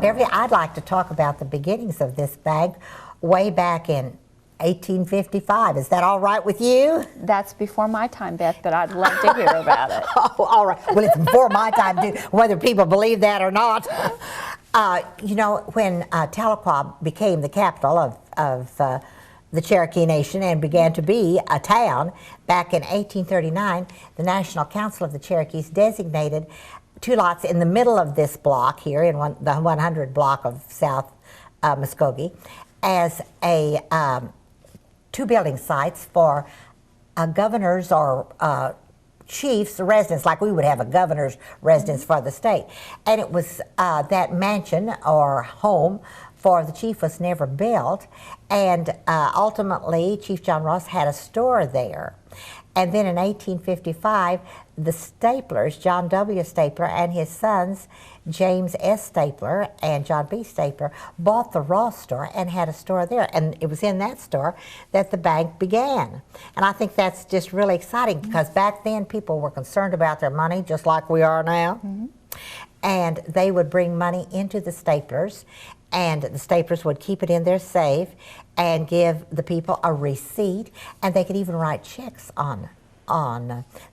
Beverly, I'd like to talk about the beginnings of this bank way back in 1855. Is that all right with you? That's before my time, Beth, but I'd love to hear about it. Oh, all right. Well, it's before my time, too, whether people believe that or not. You know, when Tahlequah became the capital of the Cherokee Nation and began to be a town back in 1839, the National Council of the Cherokees designated 2 lots in the middle of this block here, in the 100 block of South Muskogee, as a 2 building sites for governors or chiefs' residence, like we would have a governor's residence for the state. And it was that mansion or home for the chief was never built, and ultimately Chief John Ross had a store there. And then in 1855, the Staplers, John W. Stapler and his sons, James S. Stapler and John B. Stapler, bought the Ross store and had a store there. And it was in that store that the bank began. And I think that's just really exciting because back then people were concerned about their money just like we are now. And they would bring money into the Staplers, and the Staplers would keep it in their safe and give the people a receipt, and they could even write checks on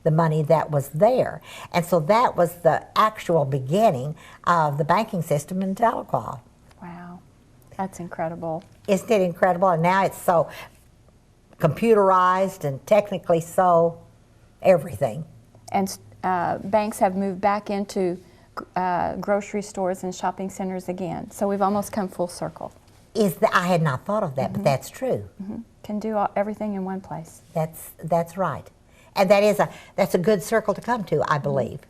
the money that was there. And so that was the actual beginning of the banking system in Tahlequah. Wow, that's incredible. Isn't it incredible? And now it's so computerized and technically so everything. And banks have moved back into grocery stores and shopping centers again. So we've almost come full circle. I had not thought of that, but that's true. Can do everything in one place. That's right. And that's a good circle to come to, I believe.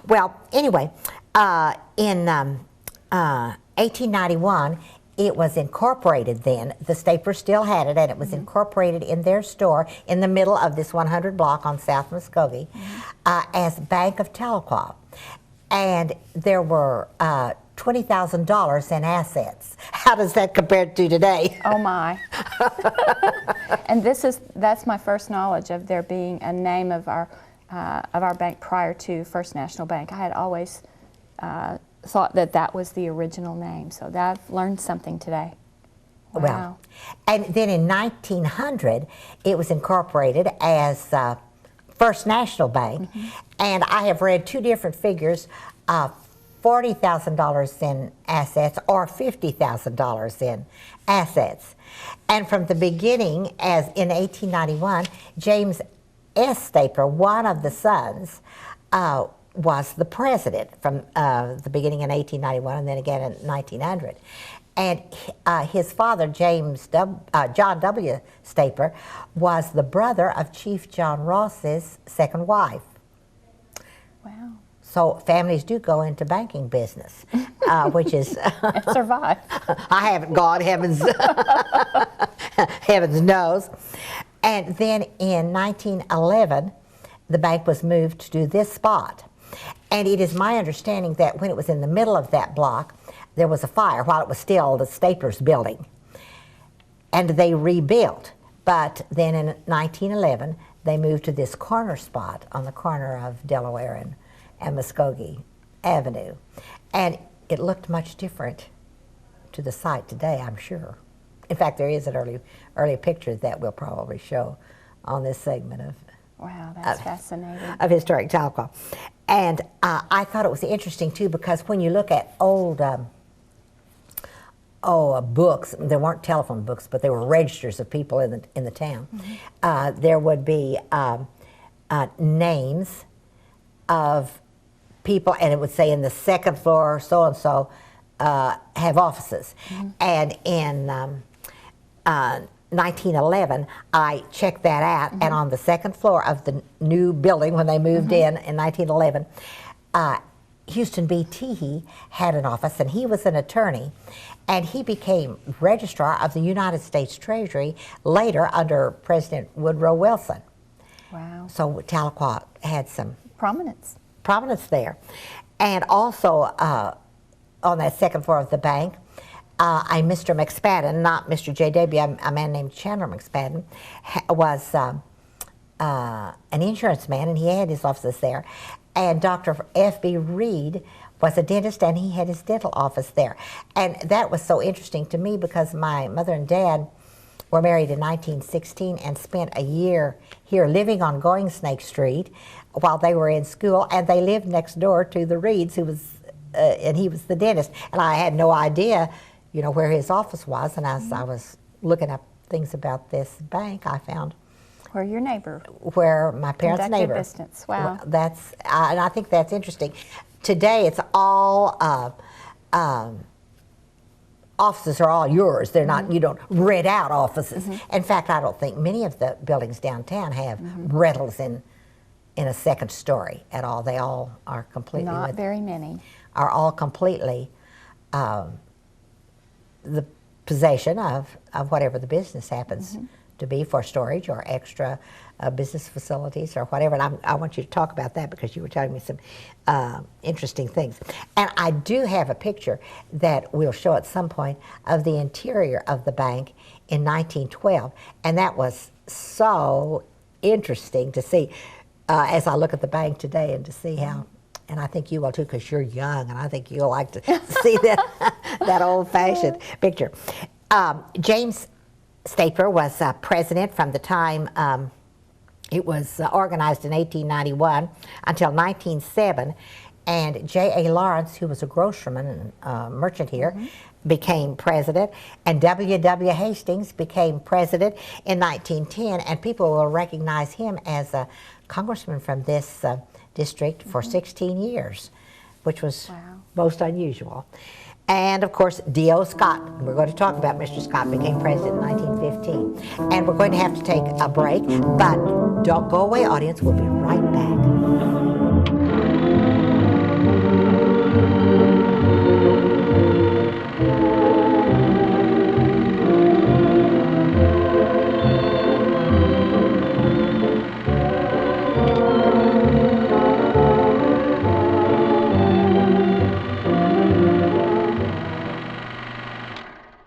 Well, anyway, in 1891, it was incorporated then. The Staplers still had it, and it was incorporated in their store in the middle of this 100 block on South Muskogee as Bank of Tahlequah. And there were $20,000 in assets. How does that compare to today? Oh my! And that's my first knowledge of there being a name of our bank prior to First National Bank. I had always thought that was the original name. So I've learned something today. Wow. Well, and then in 1900, it was incorporated as First National Bank, and I have read 2 different figures, $40,000 in assets or $50,000 in assets. And from the beginning, as in 1891, James S. Stapler, one of the sons, was the president from the beginning in 1891 and then again in 1900. And his father, John W. Stapler, was the brother of Chief John Ross's second wife. Wow. So families do go into banking business, which is... And survive. I haven't gone, heavens knows. And then in 1911, the bank was moved to this spot. And it is my understanding that when it was in the middle of that block, there was a fire while it was still the Staplers building. And they rebuilt. But then in 1911, they moved to this corner spot on the corner of Delaware and Muskogee Avenue. And it looked much different to the site today, I'm sure. In fact, there is an early picture that we'll probably show on this segment of wow, that's fascinating. Of historic Tahlequah. And I thought it was interesting too because when you look at old books, there weren't telephone books, but there were registers of people in the town. There would be names of people, and it would say in the second floor, so and so have offices. And in 1911, I checked that out, and on the second floor of the new building when they moved in 1911, Houston B. Teehee had an office, and he was an attorney, and he became registrar of the United States Treasury later under President Woodrow Wilson. Wow. So Tahlequah had some prominence there. And also on that second floor of the bank, a Mr. McSpadden, not Mr. J.W., a man named Chandler McSpadden, was an insurance man, and he had his offices there. And Dr. F.B. Reed was a dentist, and he had his dental office there. And that was so interesting to me because my mother and dad were married in 1916 and spent a year here living on Going Snake Street while they were in school, and they lived next door to the Reeds, who was, and he was the dentist. And I had no idea, you know, where his office was, and as I was looking up things about this bank, I found Where your neighbor. where my parents' Conductive neighbor. distance. Wow. That's and I think that's interesting. Today, it's all offices are all yours. They're not. You don't rent out offices. In fact, I don't think many of the buildings downtown have rentals in a second story at all. They all are completely Not very many. are all completely the possession of whatever the business happens to be for storage or extra business facilities or whatever. And I want you to talk about that because you were telling me some interesting things. And I do have a picture that we'll show at some point of the interior of the bank in 1912. And that was so interesting to see as I look at the bank today and to see how, and I think you will too because you're young and I think you'll like to see that old-fashioned picture. James Stapler was president from the time it was organized in 1891 until 1907, and J.A. Lawrence, who was a grocerman and merchant here, became president, and W.W. Hastings became president in 1910, and people will recognize him as a congressman from this district for 16 years, which was most unusual. And of course, D.O. Scott, we're going to talk about Mr. Scott, became president in 1915. And we're going to have to take a break, but don't go away, audience. We'll be right back.